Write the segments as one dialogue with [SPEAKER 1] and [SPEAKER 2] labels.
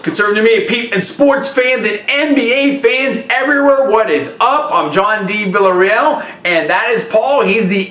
[SPEAKER 1] Conservative media peep and sports fans and NBA fans everywhere, what is up? I'm John D. Villarreal, and that is Paul. He's the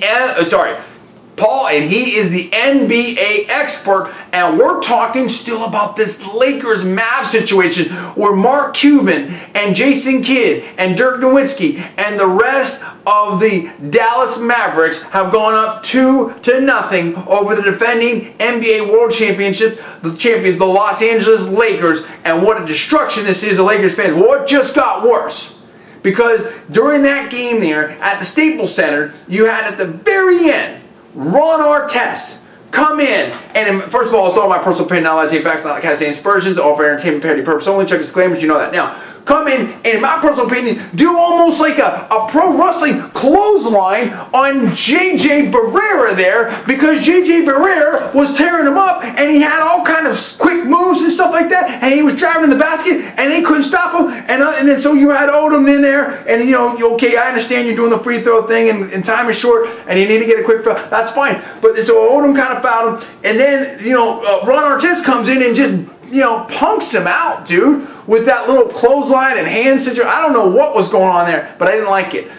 [SPEAKER 1] Paul, and he is the NBA expert, and we're talking still about this Lakers-Mavs situation where Mark Cuban and Jason Kidd and Dirk Nowitzki and the rest of the Dallas Mavericks have gone up 2-0 over the defending NBA World Championship, the champions, the Los Angeles Lakers, and what a destruction this is to Lakers fans. Well, it just got worse. Because during that game there at the Staples Center, you had at the very end, Ron Artest come in, and first of all, it's all my personal opinion, not allowed facts, not like aspersions, all for entertainment, parody purpose only. Check disclaimers, you know that. Now, come in, and in my personal opinion, do almost like a pro wrestling clothesline on JJ Berera there, because JJ Berera was tearing him up, and he had all kind of quick moves and stuff like that, and he was driving in the basket, and they couldn't stop him, and then so you had Odom in there, and you know, okay, I understand you're doing the free throw thing, and time is short, and you need to get a quick foul, that's fine, but so Odom kind of fouled him, and then, you know, Ron Artest comes in and just, you know, punks him out, dude, with that little clothesline and hand scissor. I don't know what was going on there, but I didn't like it.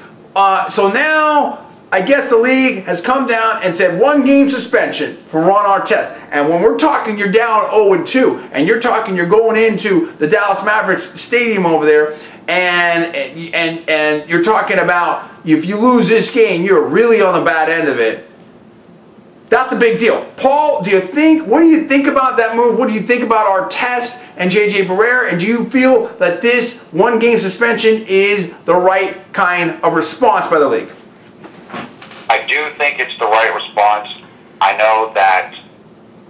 [SPEAKER 1] So now, I guess the league has come down and said 1-game suspension for Ron Artest. And when we're talking you're down 0-2, and you're talking you're going into the Dallas Mavericks stadium over there, and you're talking about if you lose this game, you're really on the bad end of it. That's a big deal. Paul, what do you think about that move? What do you think about Artest and JJ Berera? And do you feel that this 1-game suspension is the right kind of response by the league?
[SPEAKER 2] I do think it's the right response. I know that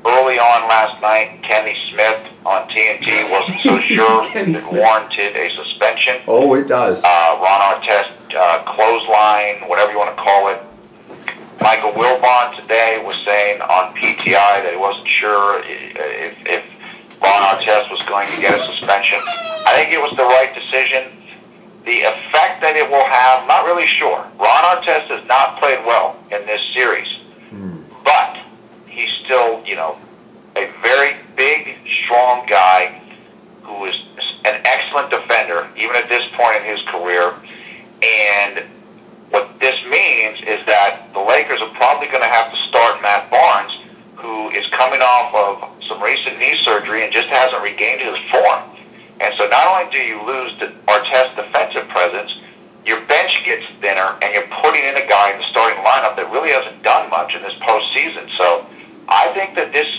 [SPEAKER 2] early on last night, Kenny Smith on TNT wasn't so sure it warranted a suspension.
[SPEAKER 1] Oh, it does.
[SPEAKER 2] Ron Artest, clothesline, whatever you want to call it. Michael Wilbon today was saying on PTI that he wasn't sure if Ron Artest was going to get a suspension. I think it was the right decision. The effect that it will have, I'm not really sure. Ron Artest has not played well in this series, but he's still, you know, a very big, strong guy who is an excellent defender, even at this point in his career. And what this means is that the Lakers are probably going to have to start Matt Barnes, who is coming off of some recent knee surgery and just hasn't regained his form. And so not only do you lose the Artest defensive presence, your bench gets thinner, and you're putting in a guy in the starting lineup that really hasn't done much in this postseason. So I think that this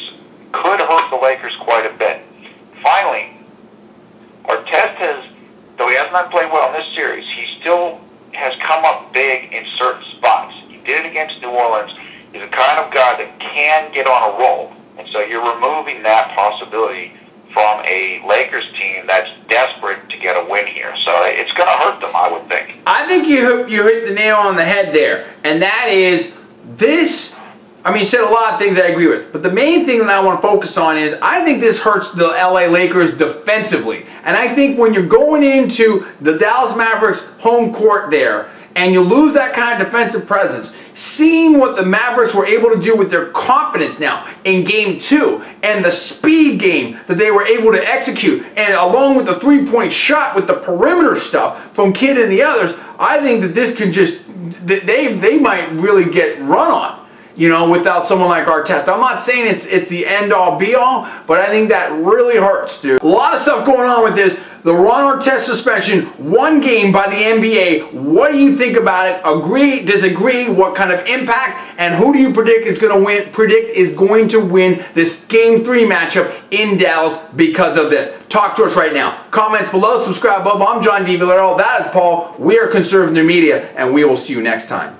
[SPEAKER 2] could hurt the Lakers quite a bit. Finally, Artest has, though he has not played well in this series, he still has come up big in certain spots. He did it against New Orleans. He's the kind of guy that can get on a roll. And so you're removing that possibility from a Lakers team that's desperate to get a win here. So it's going to hurt them, I would think.
[SPEAKER 1] I think you hit the nail on the head there. And that is this. I mean, you said a lot of things I agree with. But the main thing that I want to focus on is I think this hurts the LA Lakers defensively. And I think when you're going into the Dallas Mavericks home court there and you lose that kind of defensive presence, seeing what the Mavericks were able to do with their confidence now in Game 2 and the speed game that they were able to execute, and along with the three-point shot with the perimeter stuff from Kidd and the others, I think that this can just, they might really get run on, you know, without someone like Artest. I'm not saying it's the end-all, be-all, but I think that really hurts, dude. A lot of stuff going on with this. The Ron Artest suspension, 1 game by the NBA. What do you think about it? Agree, disagree? What kind of impact? And who do you predict is going to win? Is going to win this Game 3 matchup in Dallas because of this? Talk to us right now. Comments below, subscribe above. I'm John D. Villarreal. That is Paul. We are Conservative Media, and we will see you next time.